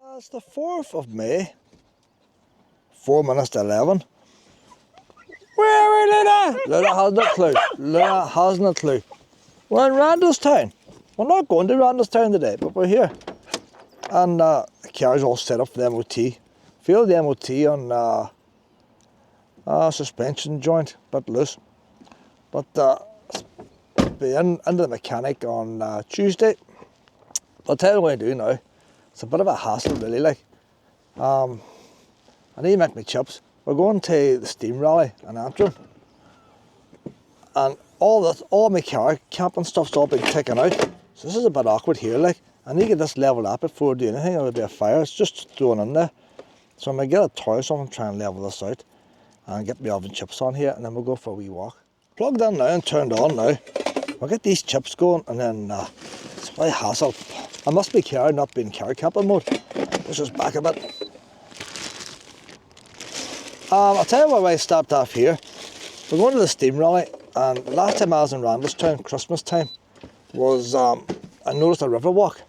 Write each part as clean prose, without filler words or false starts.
It's the 4th of May, 4 minutes to 11. Where are we, Luna? Luna hasn't a clue. Luna hasn't a clue. We're in Randalstown. We're not going to Randalstown today, but we're here. And the car's all set up for the MOT. Failed the MOT on suspension joint, a bit loose. But be into the mechanic on Tuesday. I'll tell you what I do now. It's a bit of a hassle, really. Like, I need to make my chips. We're going to the steam rally in Antrim, and all my car camping stuff's all been taken out. So this is a bit awkward here. Like, I need to get this leveled up before I do anything. It would be a fire. It's just thrown in there. So I'm gonna get a toy or something, try and level this out, and get my oven chips on here, and then we'll go for a wee walk. Plugged in now and turned on now. We'll get these chips going, and then it's a very hassle. I must be car, not being car camping mode. Push us back a bit. I'll tell you why I stopped off here. We're going to the steam rally, and last time I was in Randalstown, Christmas time, was I noticed a river walk,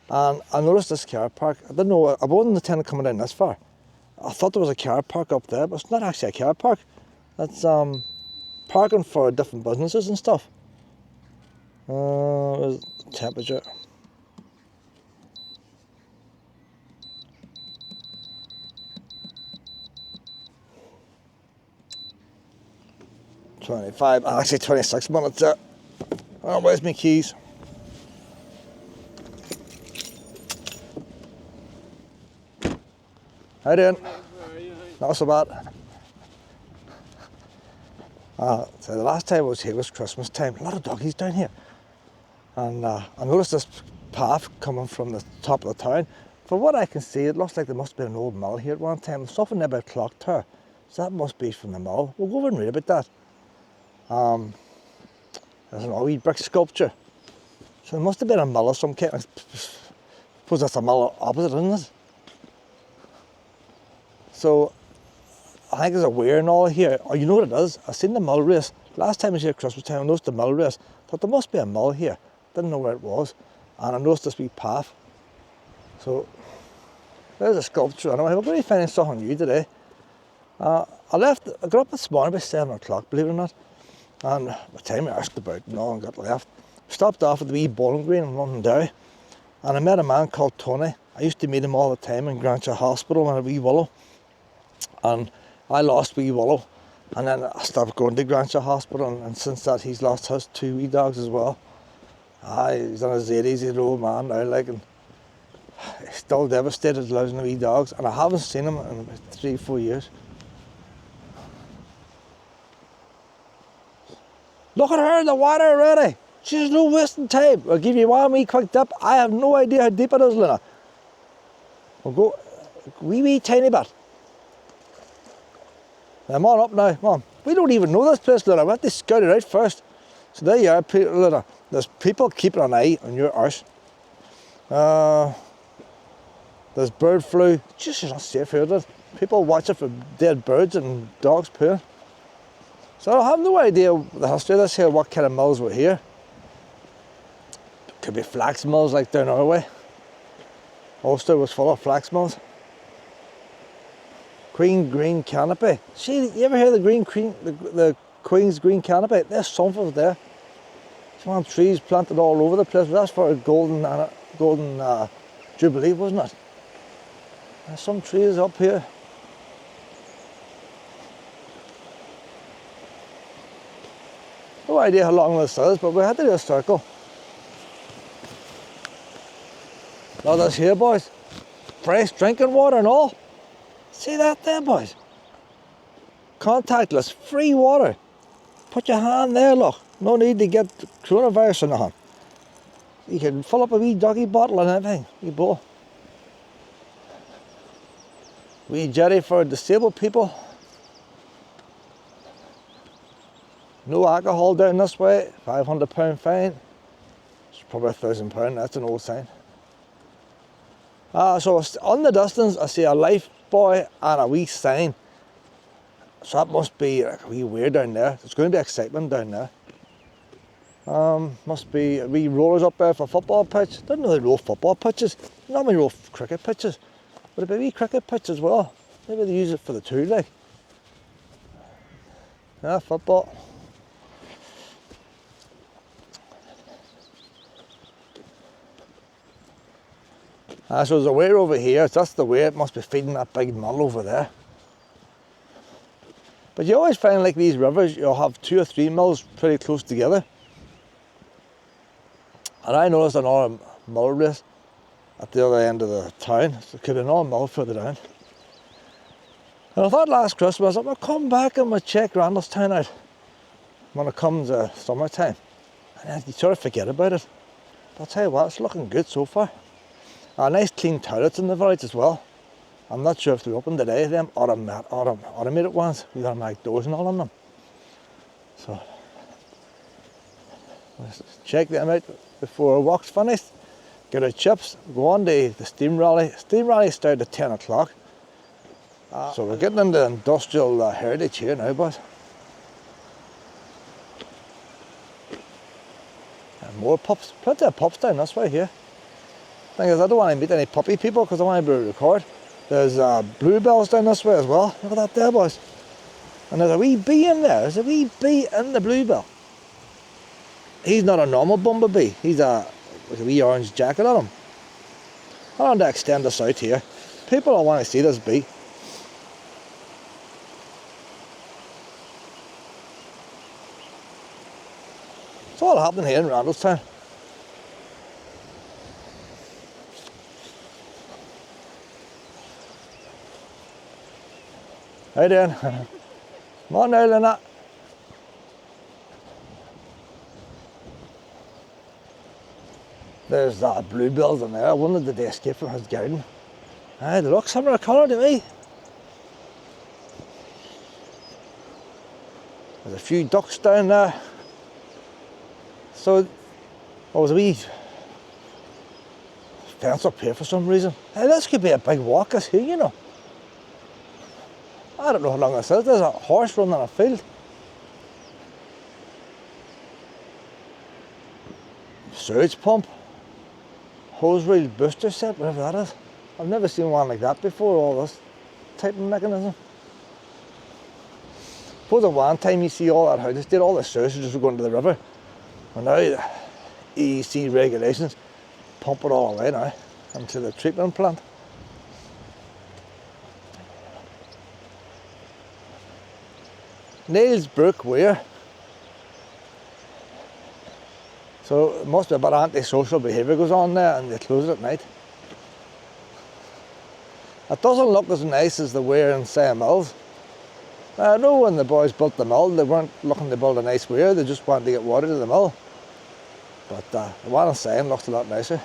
and I noticed this car park. I didn't know, I wasn't intending coming down this far. I thought there was a car park up there, but it's not actually a car park. It's parking for different businesses and stuff. Temperature. Actually 26 minutes there. Oh, where's my keys? How you doing? Not so bad. So the last time I was here was Christmas time. A lot of doggies down here. And I noticed this path coming from the top of the town. From what I can see, it looks like there must have been an old mill here at one time. There's something there about a clock tower. So that must be from the mill. We'll go over and read about that. There's an wee brick sculpture. So there must have been a mill of some kind. I suppose that's a mill opposite, isn't it? So I think there's a weir and all here. Oh, you know what it is? I seen the mill race. Last time I was here at Christmas time, I noticed the mill race. Thought there must be a mill here. Didn't know where it was. And I noticed this wee path. So there's a sculpture. Anyway, we're going to be finding something new today. I got up this morning about 7 o'clock, believe it or not. And by the time I asked about, no one got left. Stopped off at the wee bowling green in Londonderry, and I met a man called Tony. I used to meet him all the time in Grantia Hospital in a wee Willow. And I lost wee Willow, and then I stopped going to Grantia Hospital, and since that he's lost his 2 wee dogs as well. He's in his 80s, he's an old man now, like, and he's still devastated losing the wee dogs, and I haven't seen him in about 3-4 years. Look at her in the water already. She's no wasting time. I'll give you one wee quick dip. I have no idea how deep it is, Luna. We'll go a wee tiny bit. I'm on up now, Mom. We don't even know this place, Luna. We have to scout it out first. So there you are, Luna. There's people keeping an eye on your arse. There's bird flu. Just not safe here, is it? People watching for dead birds and dogs pooing. So I have no idea the history of this here, what kind of mills were here. Could be flax mills like down our way. Austell was full of flax mills. Queen Green Canopy. See, you ever hear the Queen's Green Canopy? There's something there. Some trees planted all over the place. That's for a golden jubilee, wasn't it? There's some trees up here. No idea how long this is, but we had to do a circle. Now this here, boys. Fresh drinking water and all. See that there, boys? Contactless, free water. Put your hand there, look. No need to get coronavirus or nothing. You can fill up a wee doggy bottle and everything. Wee bowl. Wee jetty for disabled people. No alcohol down this way. £500 fine. It's probably £1,000. That's an old sign. So on the distance, I see a life buoy and a wee sign. So that must be like a wee weir down there. There's going to be excitement down there. Must be a wee rollers up there for football pitch. Didn't know they roll football pitches. not many old cricket pitches, but a wee cricket pitch as well. Maybe they use it for the two, like. Yeah, football. So there's a weir over here. That's the weir. It must be feeding that big mull over there. But you always find like these rivers, you'll have 2 or 3 mills pretty close together. And I noticed another mull race at the other end of the town. So it could be another mill further down. And I thought last Christmas, I'm going to come back and we'll check Randalstown out when it comes summertime. And then you sort of forget about it. But I'll tell you what, it's looking good so far. Nice clean toilets in the village as well. I'm not sure if they're open today, them automated ones with automatic doors and all on them. So, let's check them out before work's finished. Get our chips, go on to the steam rally. Steam rally started at 10 o'clock. So we're getting into industrial heritage here now, boys. And more pups, plenty of pups down this way here. Thing is, I don't want to meet any puppy people because I want to be able to record. There's bluebells down this way as well. Look at that there, boys. And there's a wee bee in there. There's a wee bee in the bluebell. He's not a normal bumblebee. He's with a wee orange jacket on him. I want to extend this out here. People don't want to see this bee. It's all happening here in Randalstown. How you doing? Come on now, Lynette. There's that bluebells in there. I wondered did they escape from his garden. They look similar colour to me. There's a few ducks down there. So, there's a wee fence up here for some reason. Hey, this could be a big walk, this here, you know. I don't know how long this is. There's a horse running on a field. Surge pump. Hose reel booster set, whatever that is. I've never seen one like that before, all this type of mechanism. Suppose at one time you see all that, how they did all the surges were going to the river. And now the EEC regulations pump it all away now into the treatment plant. Neillbrock Weir. So it must be a bit antisocial behaviour goes on there and they close it at night. It doesn't look as nice as the weir in Say Mills. I know when the boys built the mill they weren't looking to build a nice weir, they just wanted to get water to the mill. But the one in Say looks a lot nicer.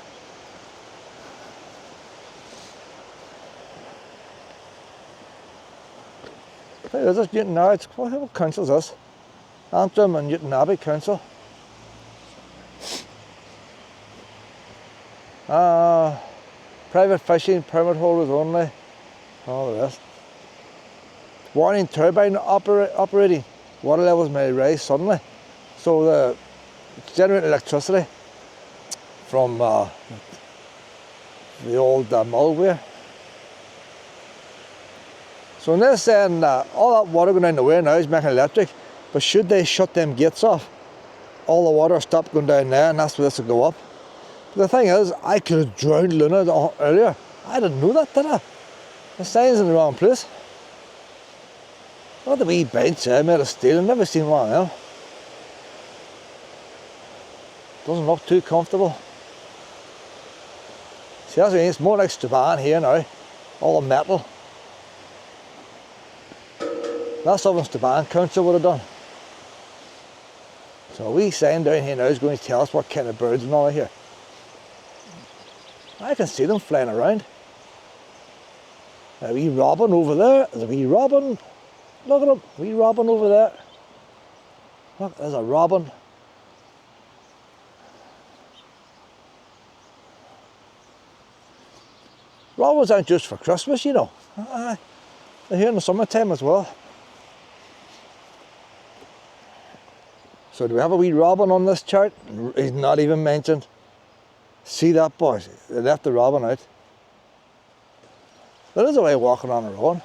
Hey, is this Newton Abbey? What council is this? Antrim and Newton Abbey Council. Private fishing, permit holders only. All the rest. Warning turbine operating. Water levels may rise suddenly. So it's generating electricity from the old mull weir. So in this saying all that water going down the weir now is making electric, but should they shut them gates off, all the water will stop going down there and that's where this will go up. But the thing is, I could have drowned Luna earlier. I didn't know that, did I? The sign's in the wrong place. Look at the wee bench there made of steel. I've never seen one of them. Doesn't look too comfortable. See, that's what I mean. It's more like Strabane here now. All the metal. That's something Strabane Council would have done. So a wee sign down here now is going to tell us what kind of birds and all are here. I can see them flying around. A wee robin over there. There's a wee robin. Look at him. A wee robin over there. Look, there's a robin. Robins aren't just for Christmas, you know. They're here in the summertime as well. So do we have a wee robin on this chart? He's not even mentioned. See that, boys? They left the robin out. There is a way walking on her own.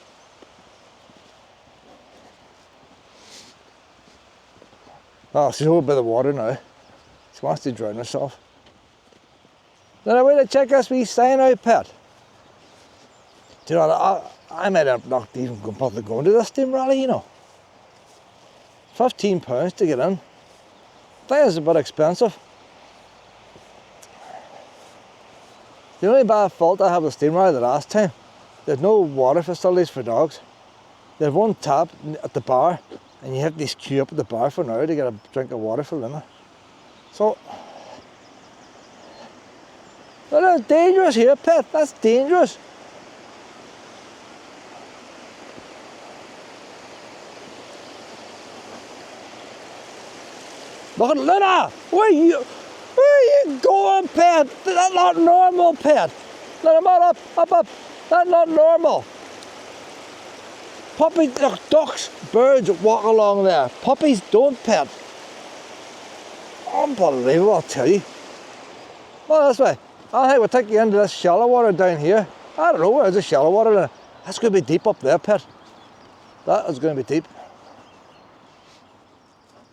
Oh, she's over by the water now. She wants to drown herself. Then I went to check this wee sign out, Pet. Do you know, I might have not even bothered going to this steam rally, you know. £15 to get in. I think it's a bit expensive. The only bad fault I have with steam rally the last time, there's no water facilities for dogs. They have one tap at the bar, and you have to queue up at the bar for an hour to get a drink of water for Luna. So, that's dangerous here, Pet. That's dangerous. Look at Luna! Where are you going, Pet? That's not normal, Pet. Let him up. That's not normal. Puppies, look, ducks, birds walk along there. Puppies don't, Pet. Unbelievable, I'll tell you. Well, this way. I think we'll take you into this shallow water down here. I don't know, where's the shallow water there? That's going to be deep up there, Pet. That is going to be deep.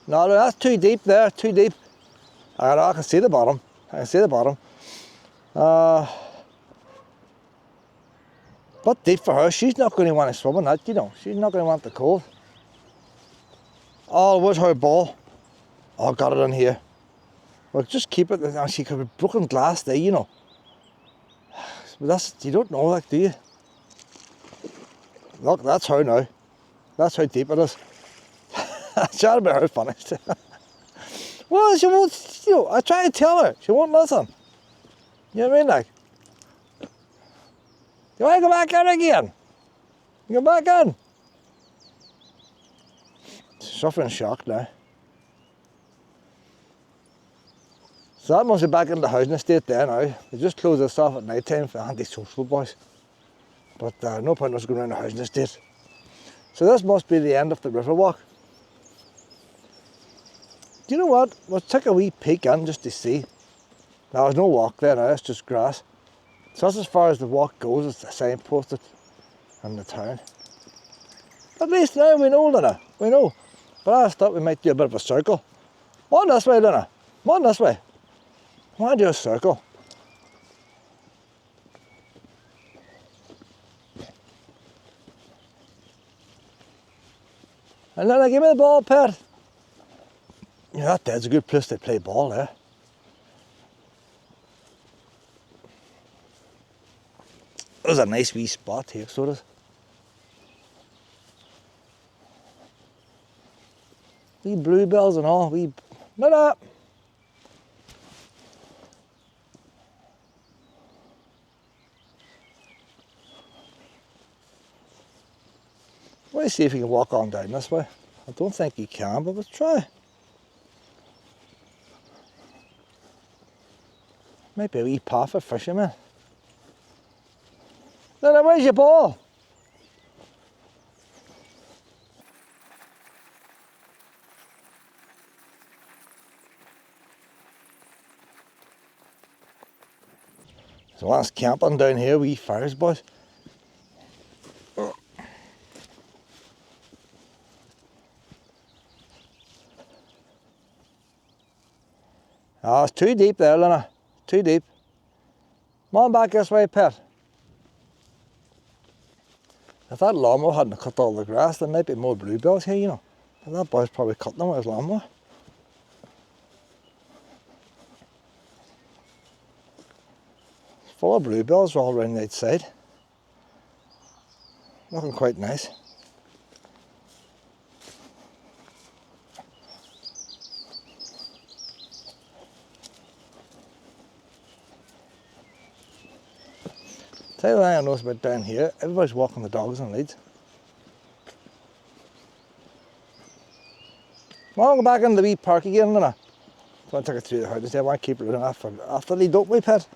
No, that's too deep there, too deep. I can see the bottom. But deep for her. She's not going to want to swim in that, you know. She's not going to want the cold. Oh, where's her ball? Oh, got it in here. Well, just keep it. She could be broken glass there, you know. But that's, you don't know that, do you? Look, that's her now. That's how deep it is. She had to be her finished. Well, she won't, you know, I try to tell her. She won't listen. You know what I mean, like? You want to go back in again? Go back in. She's suffering shock now. So that must be back in the housing estate there now. They just close this off at night time for antisocial boys. But no point in us going around the housing estate. So this must be the end of the river walk. Do you know what? Let's take a wee peek in just to see. Now there's no walk there now, it's just grass. So that's as far as the walk goes, it's signposted in the town. At least now we know, Luna, we know. But I thought we might do a bit of a circle. Come on this way, Luna, come on this way. I want to do a circle. And Luna, give me the ball, Pet. Yeah, that's a good place to play ball there. There's a nice wee spot here, so it is. Wee bluebells and all, wee... Luna! Let's see if you can walk on down this way. I don't think you can, but let's try. Might be a wee path for fishermen. Luna, where's your ball? So that's camping down here, wee fires, boys. Oh, it's too deep there, Luna. Too deep. Come on back this way, Pet. If that lawnmower hadn't cut all the grass, there might be more bluebells here, you know. And that boy's probably cutting them with his lawnmower. It's full of bluebells all around the outside. Looking quite nice. Tell you what I noticed about down here, everybody's walking the dogs in leads. Come on, go back into the wee park again, Luna. I want to take it through the house. I want to keep it running after the lead, don't we, Pet?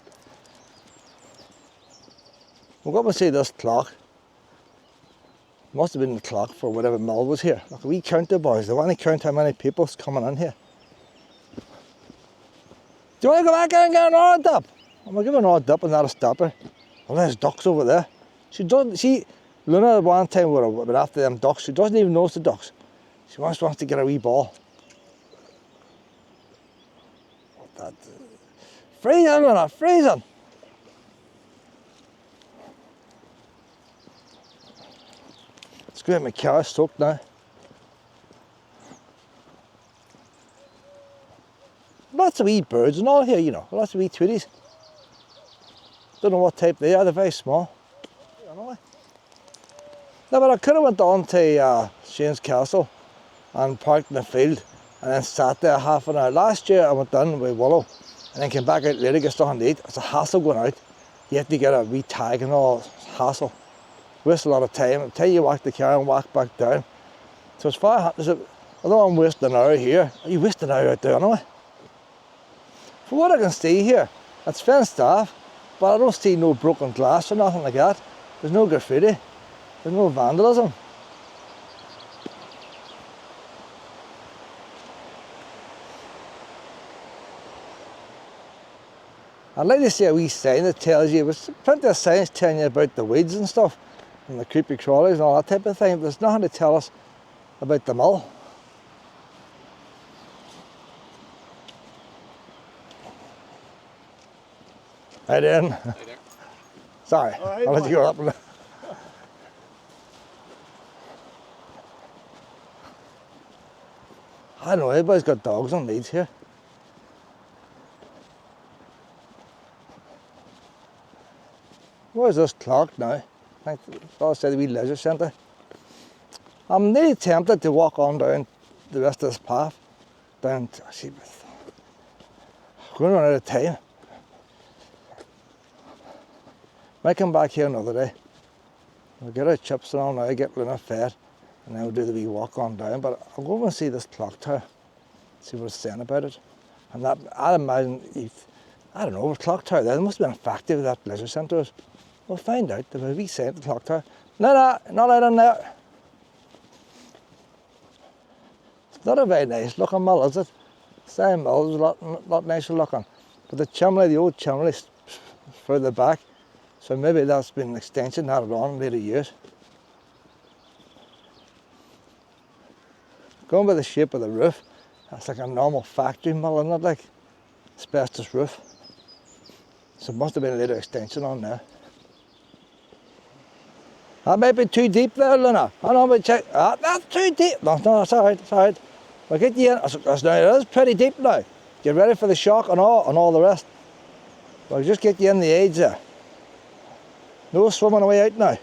We'll go up and see this clock. Must have been the clock for whatever mill was here. Look, we count the boys. They want to count how many people's coming in here. Do you want to go back in and get an odd dip? I'm going to give an odd dip and not a stopper. Oh, there's ducks over there. She doesn't, Luna at one time were after them ducks, she doesn't even notice the ducks. She wants to get a wee ball. What that? Freezing, Luna, freezing! It's good, my car soaked now. Lots of wee birds and all here, you know, lots of wee tweedies. Don't know what type they are, they're very small. No, but I could have went on to Shane's Castle and parked in the field and then sat there half an hour. Last year I went down with Willow and then came back out later to get something to eat. It's a hassle going out. You have to get a wee tag and all, hassle. Waste a lot of time until you walk the car and walk back down. So as far as although I'm wasting an hour here, you waste an hour out there anyway. From what I can see here, it's fenced off, but I don't see no broken glass or nothing like that. There's no graffiti, there's no vandalism. I'd like to see a wee sign that tells you, there's plenty of signs telling you about the weeds and stuff, and the creepy crawlies and all that type of thing, but there's nothing to tell us about the mill. Hi Dan. Hi there. Sorry, I'll let you go up. I don't know, everybody's got dogs on leads here. Where's this clock now? I think the said a wee leisure centre. I'm nearly tempted to walk on down the rest of this path. Down to, see, I'm going to run out of time. Might come back here another day. We'll get our chips and all now, get Luna fed, and then we'll do the wee walk on down. But I'll go over and see this clock tower, see what it's saying about it. And that, I'd imagine, I don't know, a clock tower there must have been a factory where that leisure centre is. We'll find out. There's a wee sign at the clock tower. No, not out on there. It's not a very nice looking mill, is it? Same mill is a lot nicer looking. But the chimney, the old chimney is further back. So maybe that's been an extension added on in later years. Going by the shape of the roof, that's like a normal factory mill, isn't it? Like asbestos roof. So it must have been a later extension on there. That might be too deep there, Luna. I know, but check. That's too deep. No, it's all right, it's all right. We'll get you in. It is pretty deep now. Get ready for the shock and all the rest. We'll just get you in the edge there. No swimming away out now.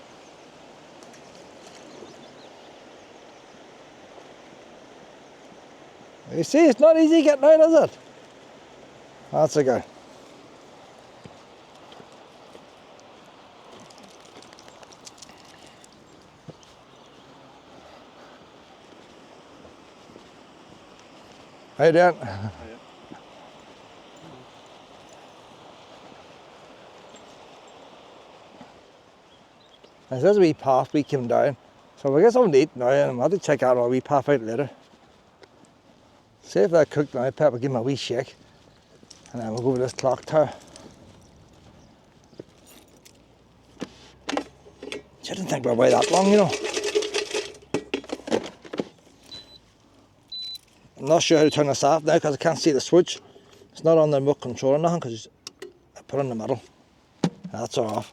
You see, it's not easy getting out, is it? That's a go. How you doing? This is a wee path we came down. So we'll get something to eat now and we'll have to check out our wee path out later. See if they're cooked now, Pep will give them a wee shake. And then we'll go over this clock tower. I didn't think we'd wait that long, you know. I'm not sure how to turn this off now because I can't see the switch. It's not on the remote control or nothing because I put it in the middle. That's off.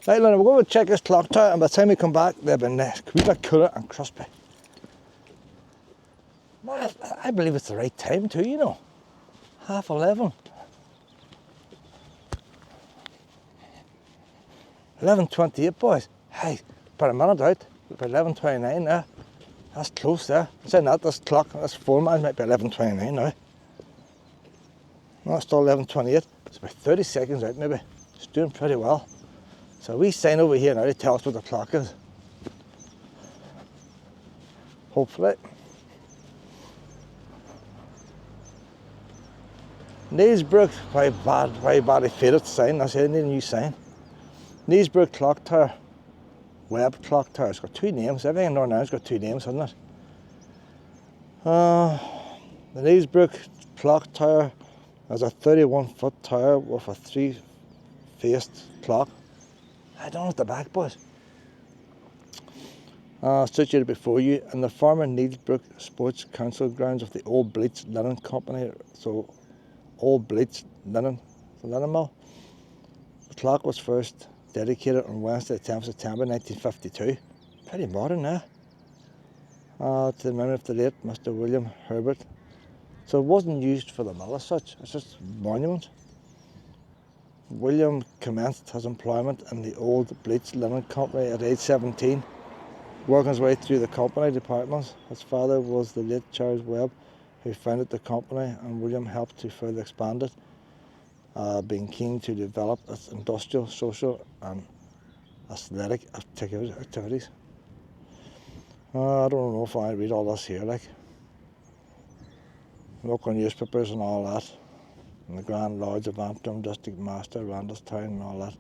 Right, Luna, we'll go and check this clock tower and by the time we come back, they'll be nice, a wee bit cooler and crispy. I believe it's the right time too, you know. 11:30. 11:28, boys. Hey, about a minute out. About 11:29 there. That's close there. Saying that, this clock, this phone man might be 11:29 now. No, it's still 11:28. It's about 30 seconds out maybe. It's doing pretty well. So we sign over here now to tell us what the clock is. Hopefully. Neillbrock, very badly faded sign. That's it, need a new sign. Neillbrock Clock Tower, Webb Clock Tower. It's got two names. Everything in Northern Ireland's got two names, hasn't it? The Neillbrock Clock Tower is a 31-foot tower with a three-faced clock. I don't know at the back, boys. situated before you in the former Neillbrock Sports Council grounds of the Old Bleach Linen Company. So, Old Bleach Linen, the linen mill. The clock was first dedicated on Wednesday, 10th September 1952. Pretty modern now. To the memory of the late Mr. William Herbert. So it wasn't used for the mill as such, it's just a monument. William commenced his employment in the Old Bleach Linen Company at age 17, working his way through the company departments. His father was the late Charles Webb, who founded the company, and William helped to further expand it, being keen to develop its industrial, social and aesthetic activities. I don't know if I read all this here, like local newspapers and all that, and the Grand Lodge of Antrim, District Master, Randalstown and all that.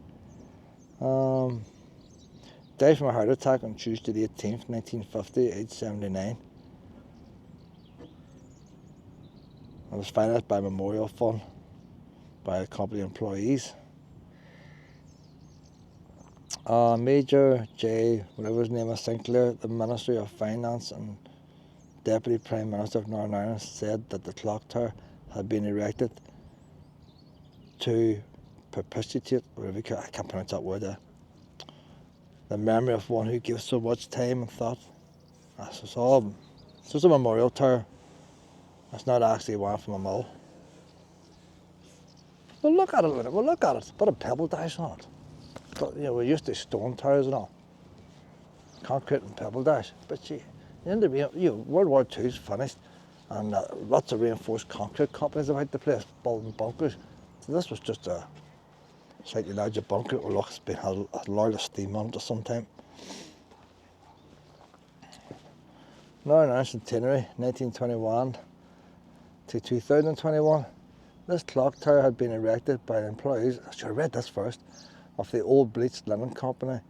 Died from a heart attack on Tuesday the 18th, 1950, aged 79. It was financed by a memorial fund by the company employees. Major J, whatever his name is, Sinclair, the Ministry of Finance and Deputy Prime Minister of Northern Ireland, said that the clock tower had been erected to perpetuate, whatever, I can't pronounce that word there, the memory of one who gave so much time and thought. It's just a memorial tower. It's not actually one from a mill. Well, look at it, put a pebble dash on it. But, you know, we're used to stone towers and all, concrete and pebble dash. But World War II is finished, and lots of reinforced concrete companies about the place, building bunkers. So this was just a slightly larger bunker. Well, look, it's been had a lot of steam on it for some time. Northern Ireland Centenary, 1921 to 2021. This clock tower had been erected by the employees, I should have read this first, of the Old Bleach Linen Company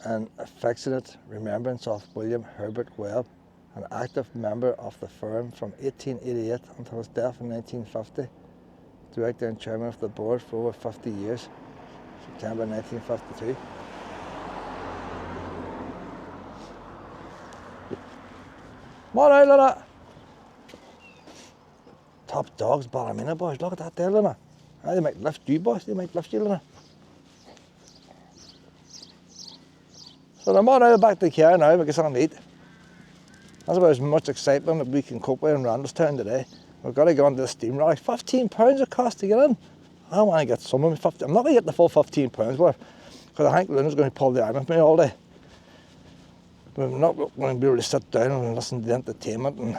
in affectionate remembrance of William Herbert Webb, an active member of the firm from 1888 until his death in 1950, director and chairman of the board for over 50 years, September 1952. Come on out, Luna. Top dogs, Ballymena boys, look at that there, Luna. They might lift you, boys, they might lift you, Luna. So I'm on out back to the car now, we get something to eat. That's about as much excitement that we can cope with in Randalstown today. We've got to go onto the steam rally. £15 it costs to get in. I want to get some of me 50. I'm not going to get the full £15 worth, because I think Luna's going to pull the arm with me all day. But I'm not going to be able to sit down and listen to the entertainment, and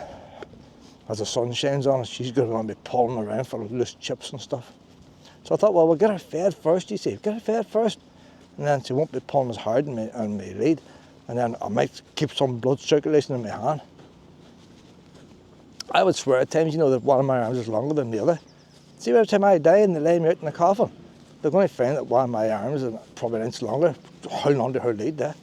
as the sun shines on us, she's going to want to be pulling around for loose chips and stuff. So I thought, well, we'll get her fed first, you see. Get her fed first. And then she won't be pulling as hard on my lead. And then I might keep some blood circulation in my hand. I would swear at times, you know, that one of my arms is longer than the other. See, every time I die and they lay me out in a coffin, they're going to find that one of my arms is probably an inch longer, holding onto her lead there.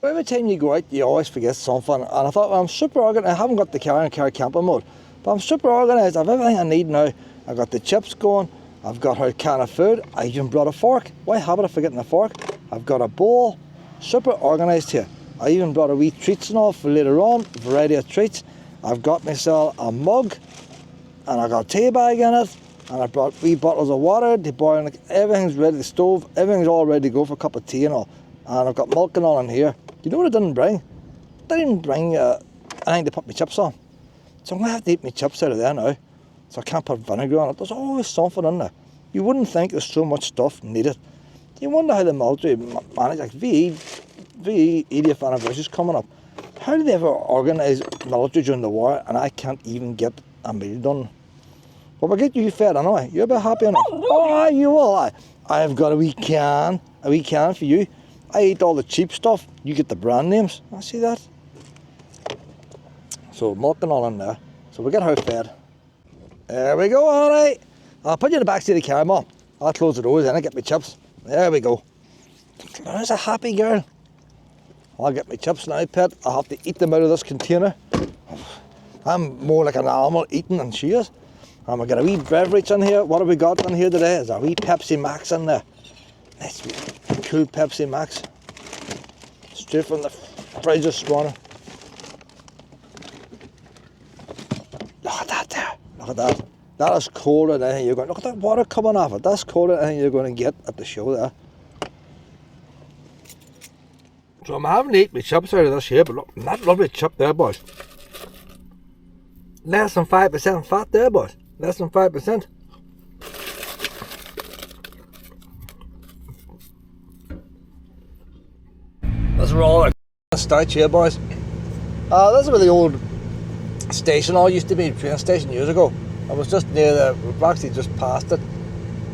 Every time you go out, you always forget something. And I thought, well, I'm super organised. I haven't got the car in car camping mode, but I'm super organised. I have everything I need now. I've got the chips going. I've got her can of food. I even brought a fork. Why have I forgetting a fork? I've got a bowl. Super organised here. I even brought a wee treats and all for later on. Variety of treats. I've got myself a mug, and I got a tea bag in it, and I brought wee bottles of water to boil. Everything's ready. The stove. Everything's all ready to go for a cup of tea and all. And I've got milk and all in here. You know what I didn't bring? I didn't bring anything to put my chips on. So I'm going to have to eat my chips out of there now. So I can't put vinegar on it. There's always something in there. You wouldn't think there's so much stuff needed. You wonder how the military manage, like VE 80th anniversary is coming up. How do they ever organise military during the war and I can't even get a meal done? Well, we'll get you fed anyway. You'll be happy enough. Oh, you will. I've got a wee can for you. I eat all the cheap stuff. You get the brand names. I see that. So milk and all in there. So we'll get her fed. There we go, all right. I'll put you in the back seat of the car, Mum. I'll close the doors and I'll get my chips. There we go. There's a happy girl. I'll get my chips now, pet. I'll have to eat them out of this container. I'm more like an animal eating than she is. And we'll get a wee beverage in here. What have we got in here today? There's a wee Pepsi Max in there. Nice wee cool Pepsi Max. Straight from the fridge of Swanner. Look at that there. Look at that. That is colder than anything you're going. Look at that water coming off it. That's colder than anything you're going to get at the show there. So I'm having to eat my chips out of this here, but look, that lovely chip there, boys. Less than 5% fat there, boys. Less than 5%. That's all the starch here, boys. This is where the old station all used to be, train station years ago. I was just near the, we've actually just passed it.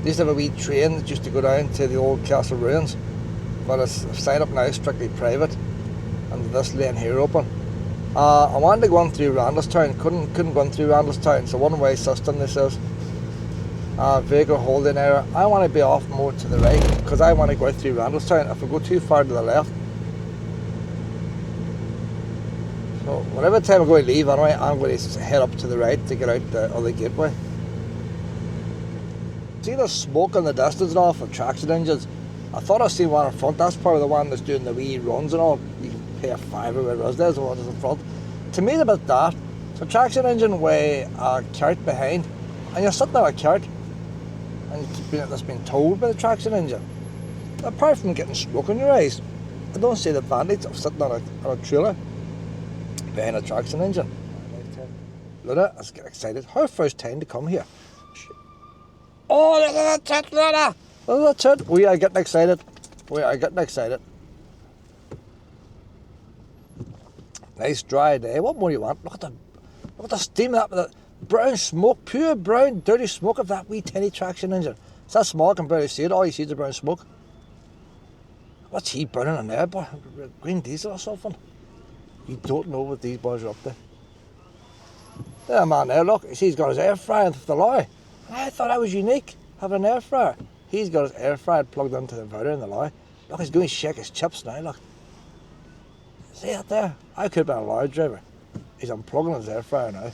They used to have a wee train that used to go down to the old castle ruins, but it's signed up now, strictly private, and this lane here open. I wanted to go on through Randalstown, couldn't go on through Randalstown, so one-way system, this is. Vehicle holding error. I want to be off more to the right, because I want to go out through Randalstown. If I go too far to the left, so whatever time I'm going to leave anyway, I'm going to head up to the right to get out the other gateway. See the smoke in the distance and all from traction engines? I thought I seen one in front. That's probably the one that's doing the wee runs and all. You can pay a fiver where it is. There's the one that's in front. To me, it's a bit daft. So traction engine with a cart behind, and you're sitting on a cart, and that's been towed by the traction engine. Apart from getting smoke in your eyes, I don't see the advantage of sitting on a trailer behind a traction engine. Luna, let's get excited. Her first time to come here. Oh, look at that tit, Luna! Look at that tit. We are getting excited. We are getting excited. Nice dry day. What more do you want? Look at the steam of that, the brown smoke, pure brown, dirty smoke of that wee tiny traction engine. It's that small, I can barely see it. All you see is the brown smoke. What's he burning in there, boy? Green diesel or something? You don't know what these boys are up to. There, man, there, look. He's got his air fryer with the lorry. I thought that was unique, having an air fryer. He's got his air fryer plugged into the inverter in the lorry. Look, he's going to shake his chips now, look. See that there? I could have been a lorry driver. He's unplugging his air fryer now.